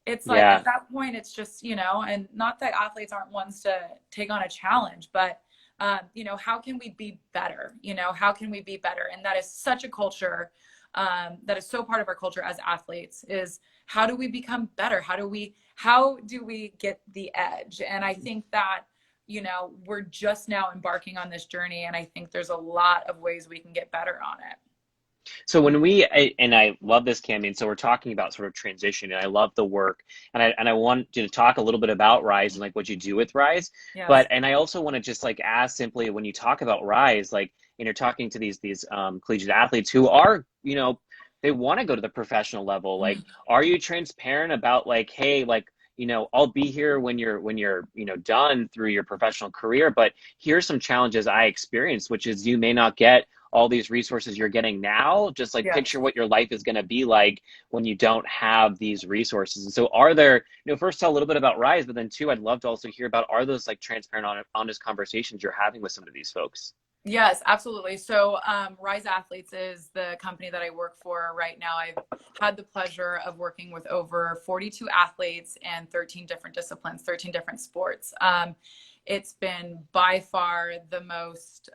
Speaker 2: it's like at that point, it's just, and not that athletes aren't ones to take on a challenge, but, how can we be better? How can we be better? And that is such a culture, that is so part of our culture as athletes, is how do we become better? How do we get the edge? And I think that, we're just now embarking on this journey. And I think there's a lot of ways we can get better on it.
Speaker 3: So and I love this, Cami, and so we're talking about sort of transition, and I love the work, and I want you to talk a little bit about Rise and like what you do with Rise.
Speaker 2: Yes.
Speaker 3: And I also want to just like ask simply, when you talk about Rise, like, you're talking to these collegiate athletes who are, they want to go to the professional level. Like, are you transparent about like, hey, like, I'll be here when you're done through your professional career, but here's some challenges I experienced, which is you may not get all these resources you're getting now. Just like picture what your life is going to be like when you don't have these resources. And so are there, first tell a little bit about Rise, but then two, I'd love to also hear about, are those like transparent, honest conversations you're having with some of these folks?
Speaker 2: Yes, absolutely. So Rise Athletes is the company that I work for right now. I've had the pleasure of working with over 42 athletes and 13 different disciplines, 13 different sports. It's been by far the most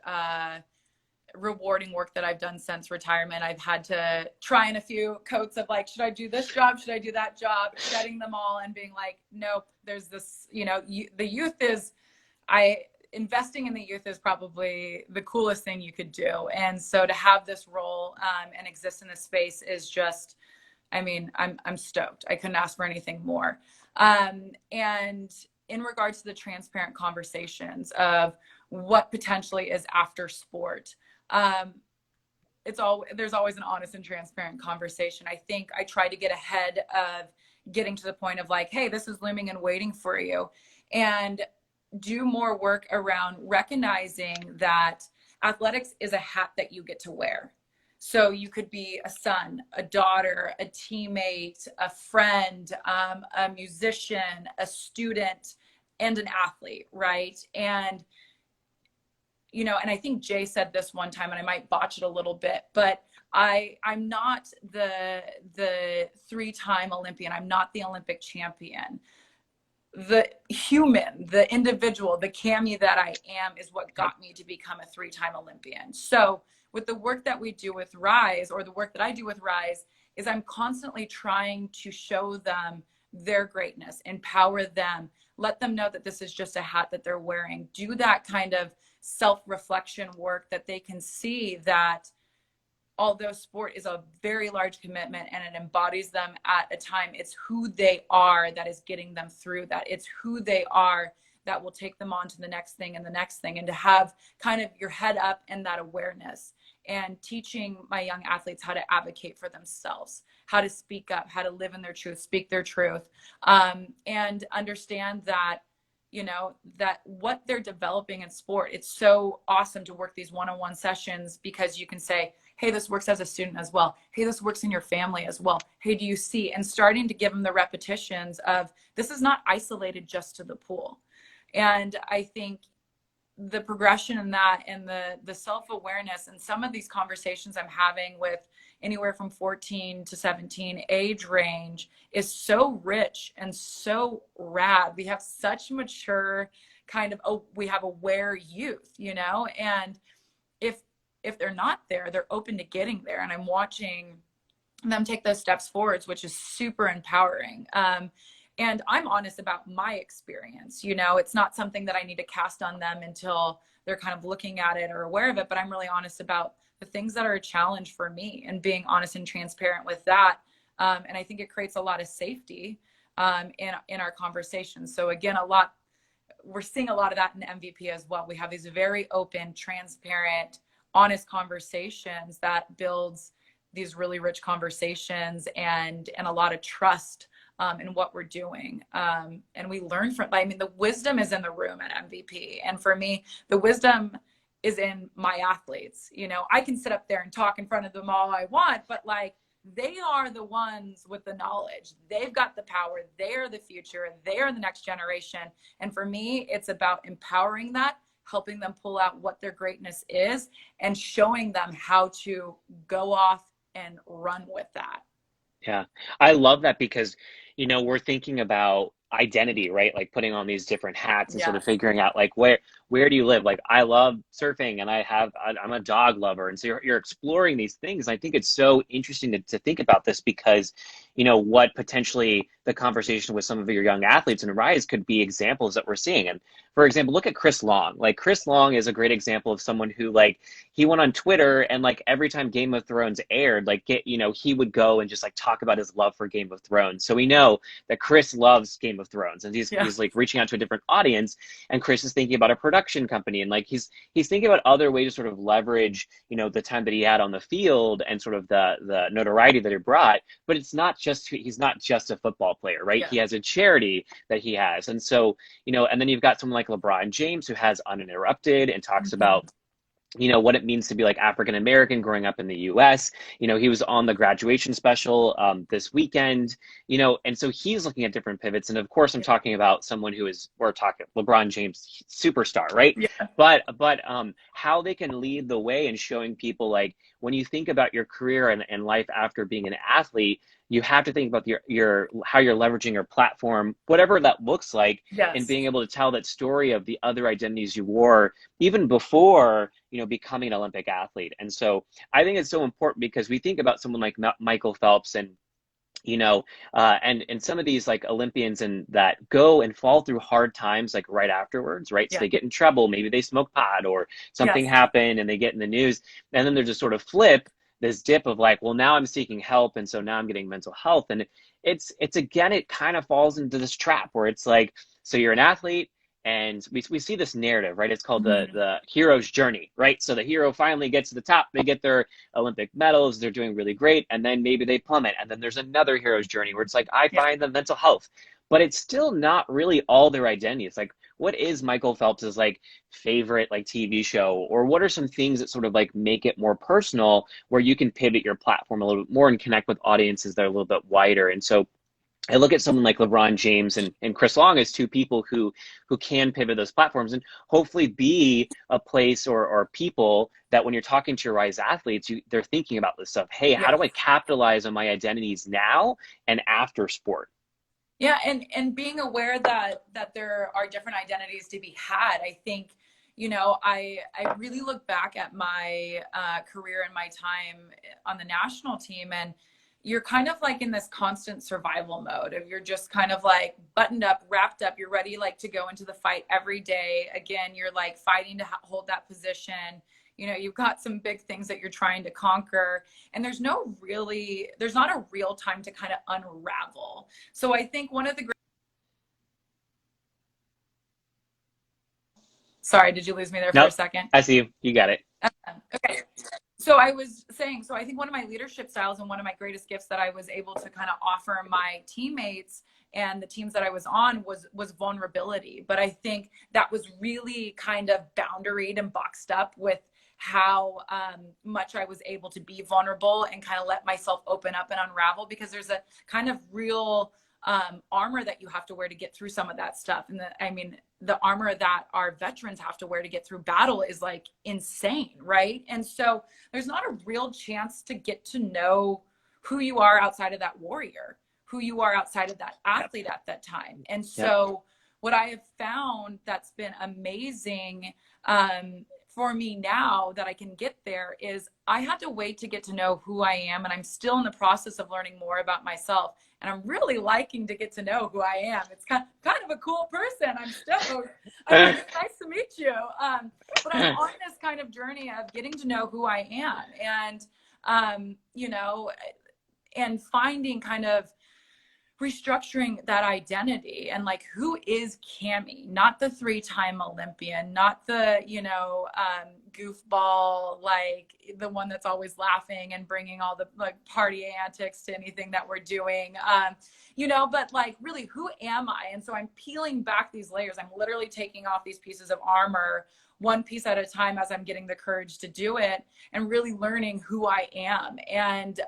Speaker 2: rewarding work that I've done since retirement. I've had to try in a few coats of like, should I do this job? Should I do that job? Shedding them all and being like, nope, there's this, the youth is, investing in the youth is probably the coolest thing you could do. And so to have this role and exist in this space is just, I'm stoked. I couldn't ask for anything more. And in regards to the transparent conversations of what potentially is after sport, there's always an honest and transparent conversation. I think I try to get ahead of getting to the point of like, hey, this is looming and waiting for you, and do more work around recognizing that athletics is a hat that you get to wear. So you could be a son, a daughter, a teammate, a friend, a musician, a student, and an athlete, right? And, and I think Jay said this one time, and I might botch it a little bit, but I'm not the 3-time Olympian. I'm not the Olympic champion. The human, the individual, the Cami that I am is what got me to become a 3-time Olympian. So with the work that we do with Rise, or the work that I do with Rise, is I'm constantly trying to show them their greatness, empower them, let them know that this is just a hat that they're wearing. Do that kind of self-reflection work that they can see that although sport is a very large commitment and it embodies them at a time, it's who they are that is getting them through that. It's who they are that will take them on to the next thing and the next thing, and to have kind of your head up and that awareness, and teaching my young athletes how to advocate for themselves, how to speak up, how to live in their truth, speak their truth, and understand that, that what they're developing in sport, it's so awesome to work these one-on-one sessions, because you can say, hey, this works as a student as well. Hey, this works in your family as well. Hey, do you see? And starting to give them the repetitions of, this is not isolated just to the pool. And I think the progression in that, and the self-awareness, and some of these conversations I'm having with anywhere from 14 to 17 age range is so rich and so rad. We have such mature kind of, we have aware youth, and if they're not there, they're open to getting there. And I'm watching them take those steps forwards, which is super empowering. And I'm honest about my experience. It's not something that I need to cast on them until they're kind of looking at it or aware of it, but I'm really honest about the things that are a challenge for me, and being honest and transparent with that. And I think it creates a lot of safety in our conversations. So again, we're seeing a lot of that in MVP as well. We have these very open, transparent, honest conversations that builds these really rich conversations and a lot of trust in what we're doing. And we learn from, the wisdom is in the room at MVP. And for me, the wisdom is in my athletes. I can sit up there and talk in front of them all I want, but they are the ones with the knowledge. They've got the power. They are the future. They are the next generation. And for me, it's about empowering that, helping them pull out what their greatness is, and showing them how to go off and run with that.
Speaker 3: Yeah, I love that, because, we're thinking about identity, right? Like putting on these different hats and sort of figuring out like, where do you live? Like, I love surfing, and I'm a dog lover. And so you're exploring these things. I think it's so interesting to think about this, because, what potentially the conversation with some of your young athletes in Rise could be examples that we're seeing. And for example, look at Chris Long. Like, Chris Long is a great example of someone who, he went on Twitter, and every time Game of Thrones aired, he would go and just talk about his love for Game of Thrones. So we know that Chris loves Game of Thrones, and he's reaching out to a different audience. And Chris is thinking about a production company, and he's thinking about other ways to sort of leverage, the time that he had on the field and sort of the notoriety that it brought. But he's not just a football player, right? He has a charity that he has. And so, and then you've got someone like LeBron James, who has Uninterrupted and talks about what it means to be African-American growing up in the US. He was on the graduation special this weekend, and so he's looking at different pivots. And of course, I'm talking about someone we're talking LeBron James, superstar, right? Yeah. But how they can lead the way in showing people, when you think about your career and life after being an athlete, you have to think about your how you're leveraging your platform, whatever that looks like, and
Speaker 2: Yes.
Speaker 3: being able to tell that story of the other identities you wore even before, becoming an Olympic athlete. And so I think it's so important because we think about someone like Michael Phelps and and some of these like Olympians and that go and fall through hard times like right afterwards, right? So
Speaker 2: Yeah.
Speaker 3: they get in trouble, maybe they smoke pot or something
Speaker 2: Yes.
Speaker 3: happened and they get in the news, and then they're just sort of flip this dip of like, well, now I'm seeking help, and so now I'm getting mental health, and it's again, it kind of falls into this trap where it's like, so you're an athlete. And we see this narrative, right? It's called
Speaker 2: Mm-hmm.
Speaker 3: the hero's journey, right? So the hero finally gets to the top, they get their Olympic medals, they're doing really great, and then maybe they plummet, and then there's another hero's journey where it's like, I
Speaker 2: Yeah.
Speaker 3: find the mental health, but it's still not really all their identity. It's like, what is Michael Phelps's like favorite like TV show, or what are some things that sort of like make it more personal, where you can pivot your platform a little bit more and connect with audiences that are a little bit wider. And so I look at someone like LeBron James and Chris Long as two people who can pivot those platforms and hopefully be a place or people that when you're talking to your rise athletes, they're thinking about this stuff. Hey, how
Speaker 2: Yeah.
Speaker 3: do I capitalize on my identities now and after sport?
Speaker 2: Yeah, and being aware that there are different identities to be had. I think, I really look back at my career and my time on the national team, and you're kind of like in this constant survival mode of you're just kind of like buttoned up, wrapped up, you're ready like to go into the fight every day. Again, you're like fighting to hold that position. You've got some big things that you're trying to conquer, and there's not a real time to kind of unravel. So I think one of the sorry, did you lose me there for a
Speaker 3: Nope,
Speaker 2: second?
Speaker 3: I see you. You got it.
Speaker 2: Okay. So I was saying, so I think one of my leadership styles and one of my greatest gifts that I was able to kind of offer my teammates and the teams that I was on was vulnerability. But I think that was really kind of boundaried and boxed up with how much I was able to be vulnerable and kind of let myself open up and unravel, because there's a kind of real armor that you have to wear to get through some of that stuff. And the armor that our veterans have to wear to get through battle is like insane, right? And so there's not a real chance to get to know who you are outside of that warrior, who you are outside of that athlete at that time. And so what I have found that's been amazing for me now that I can get there is I had to wait to get to know who I am. And I'm still in the process of learning more about myself. And I'm really liking to get to know who I am. It's kind of a cool person. I'm stoked. It's nice to meet you. But I'm on this kind of journey of getting to know who I am, and and finding kind of restructuring that identity and like, who is Cami? Not the 3-time Olympian, not the goofball, like the one that's always laughing and bringing all the like party antics to anything that we're doing, but like, really, who am I? And so I'm peeling back these layers. I'm literally taking off these pieces of armor one piece at a time as I'm getting the courage to do it, and really learning who I am. And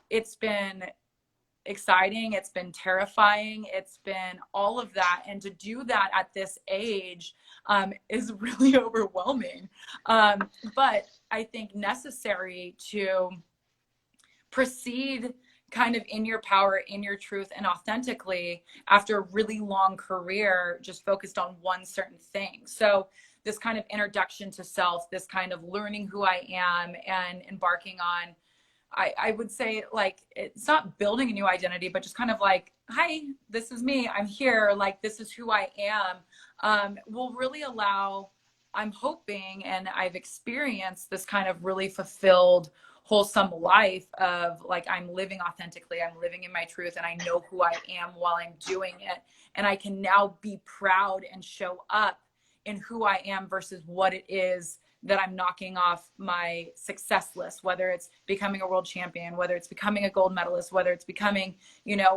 Speaker 2: it's been exciting, it's been terrifying, it's been all of that, and to do that at this age is really overwhelming, but I think necessary to proceed kind of in your power, in your truth, and authentically after a really long career just focused on one certain thing. So this kind of introduction to self, this kind of learning who I am and embarking on, I would say, like, it's not building a new identity, but just kind of like, hi, this is me, I'm here, like, this is who I am, will really allow, I'm hoping, and I've experienced this kind of really fulfilled, wholesome life of like, I'm living authentically, I'm living in my truth, and I know who I am while I'm doing it. And I can now be proud and show up in who I am versus what it is that I'm knocking off my success list, whether it's becoming a world champion, whether it's becoming a gold medalist, whether it's becoming,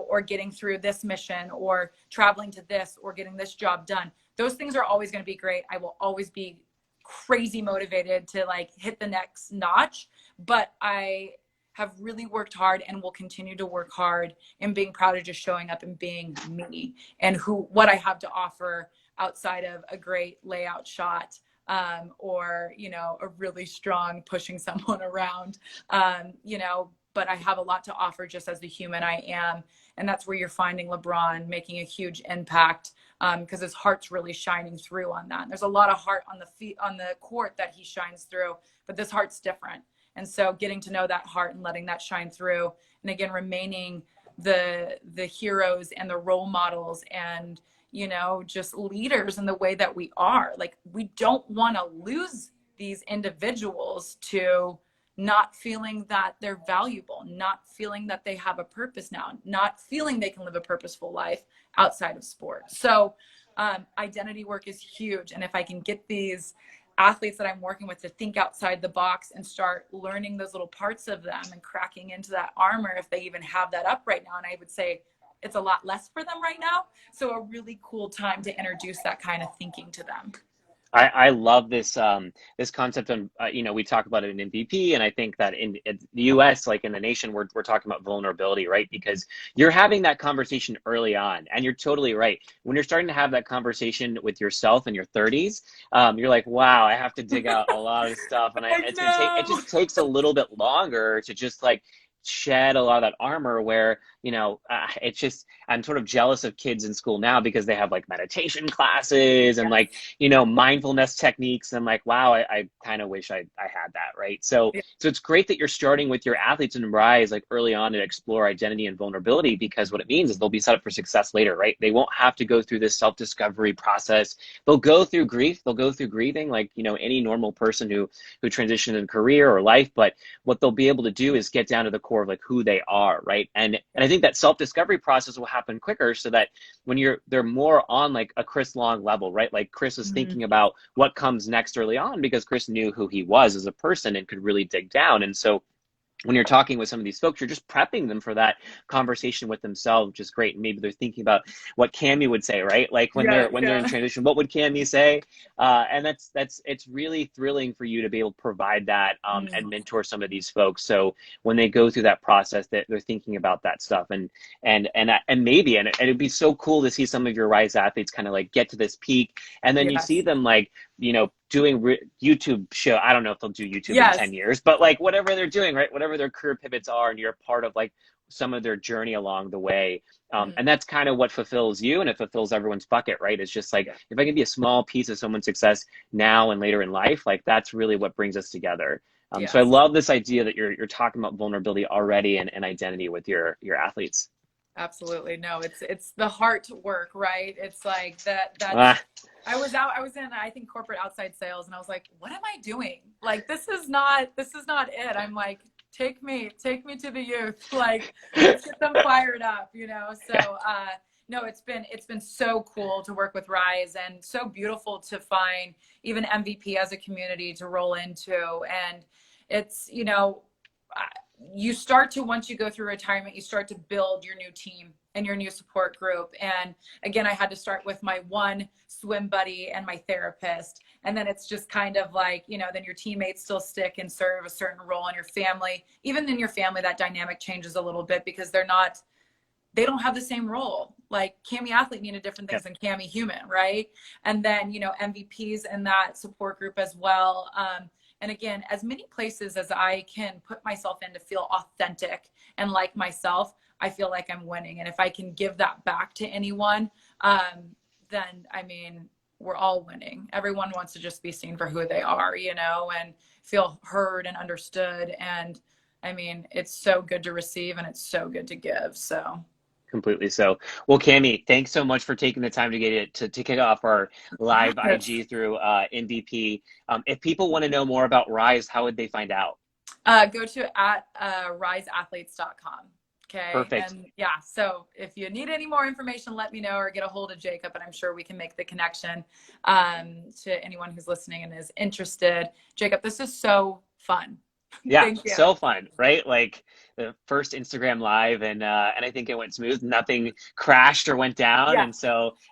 Speaker 2: or getting through this mission, or traveling to this, or getting this job done. Those things are always going to be great. I will always be crazy motivated to like hit the next notch, but I have really worked hard and will continue to work hard in being proud of just showing up and being me and what I have to offer outside of a great layout shot, or a really strong pushing someone around, but I have a lot to offer just as the human I am. And that's where you're finding LeBron making a huge impact, because his heart's really shining through on that. And there's a lot of heart on the feet, on the court that he shines through, but this heart's different. And so getting to know that heart and letting that shine through, and again, remaining the heroes and the role models and, you know, just leaders in the way that we are. Like, we don't want to lose these individuals to not feeling that they're valuable, not feeling that they have a purpose now, not feeling they can live a purposeful life outside of sport. So identity work is huge. And if I can get these athletes that I'm working with to think outside the box and start learning those little parts of them and cracking into that armor, if they even have that up right now, and I would say it's a lot less for them right now. So a really cool time to introduce that kind of thinking to them.
Speaker 3: I love this this concept of you know, we talk about it in MVP, and I think that in the US, like in the nation, we're talking about vulnerability, right? Because you're having that conversation early on, and you're totally right. When you're starting to have that conversation with yourself in your 30s, you're like, wow, I have to dig out a lot of stuff, and it just takes a little bit longer to just like shed a lot of that armor, where, you know, it's just, I'm sort of jealous of kids in school now because they have like meditation classes and like, you know, mindfulness techniques. And I'm like, wow, I kind of wish I had that. Right. So it's great that you're starting with your athletes in Rise like early on to explore identity and vulnerability, because what it means is they'll be set up for success later. Right. They won't have to go through this self-discovery process. They'll go through grief. They'll go through grieving like, you know, any normal person who transitioned in career or life. But what they'll be able to do is get down to the core of like who they are. Right. And I think that self-discovery process will happen quicker, so that when they're more on like a Chris Long level, right? Like Chris was thinking about what comes next early on, because Chris knew who he was as a person and could really dig down. And so when you're talking with some of these folks, you're just prepping them for that conversation with themselves, which is great. And maybe they're thinking about what Cammie would say, right? Like when they're in transition, what would Cammie say? And it's really thrilling for you to be able to provide that and mentor some of these folks. So when they go through that process, that they're thinking about that stuff, and it'd be so cool to see some of your Rise athletes kind of like get to this peak, and then you see them like, you know, doing YouTube show. I don't know if they'll do YouTube in 10 years, but like whatever they're doing, right? Whatever their career pivots are, and you're a part of like some of their journey along the way. And that's kind of what fulfills you, and it fulfills everyone's bucket, right? It's just like, if I can be a small piece of someone's success now and later in life, like that's really what brings us together. So I love this idea that you're talking about vulnerability already and identity with your athletes.
Speaker 2: Absolutely. No, it's the heart work, right? It's like that. I was in, I think, corporate outside sales, and I was like, what am I doing? Like, this is not it. I'm like, take me to the youth. Like, let's get them fired up, you know? So, no, it's been so cool to work with Rise, and so beautiful to find even MVP as a community to roll into. And it's, you know, you start to, once you go through retirement, you start to build your new team and your new support group. And again, I had to start with my one swim buddy and my therapist. And then it's just kind of like, you know, then your teammates still stick and serve a certain role in your family. Even in your family, that dynamic changes a little bit, because they don't have the same role. Like Cammie athlete needed different things than Cammie human, right? And then, you know, MVPs in that support group as well. And again, as many places as I can put myself in to feel authentic and like myself, I feel like I'm winning. And if I can give that back to anyone, then, I mean, we're all winning. Everyone wants to just be seen for who they are, you know, and feel heard and understood. And I mean, it's so good to receive, and it's so good to give. So
Speaker 3: completely so. Well, Cammie, thanks so much for taking the time to kick off our live IG through MVP. If people want to know more about Rise, how would they find out?
Speaker 2: Go to riseathletes.com. Okay.
Speaker 3: Perfect.
Speaker 2: And yeah, so if you need any more information, let me know, or get a hold of Jacob, and I'm sure we can make the connection to anyone who's listening and is interested. Jacob, this is so fun.
Speaker 3: Yeah, so fun, right? Like the first Instagram live, and I think it went smooth. Nothing crashed or went down.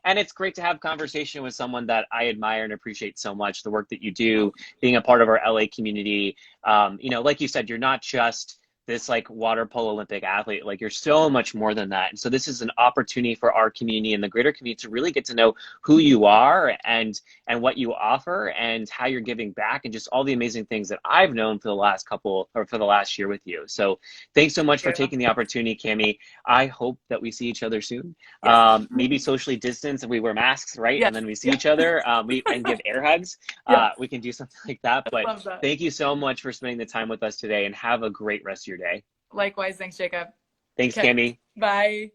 Speaker 3: And it's great to have conversation with someone that I admire and appreciate so much. The work that you do, being a part of our LA community. You know, like you said, you're not just this like water polo Olympic athlete. Like you're so much more than that. And so this is an opportunity for our community and the greater community to really get to know who you are and what you offer and how you're giving back and just all the amazing things that I've known for the last for the last year with you. So thanks so much for taking the opportunity, Cami. I hope that we see each other soon.
Speaker 2: Yes.
Speaker 3: Maybe socially distance if we wear masks, right?
Speaker 2: Yes.
Speaker 3: And then we see each other. And give air hugs.
Speaker 2: Yeah.
Speaker 3: We can do something like that.
Speaker 2: I
Speaker 3: But
Speaker 2: love that.
Speaker 3: thank you so much for spending the time with us today and have a great rest of your day.
Speaker 2: Likewise. Thanks, Jacob.
Speaker 3: Thanks,
Speaker 2: Okay.
Speaker 3: Cami.
Speaker 2: Bye.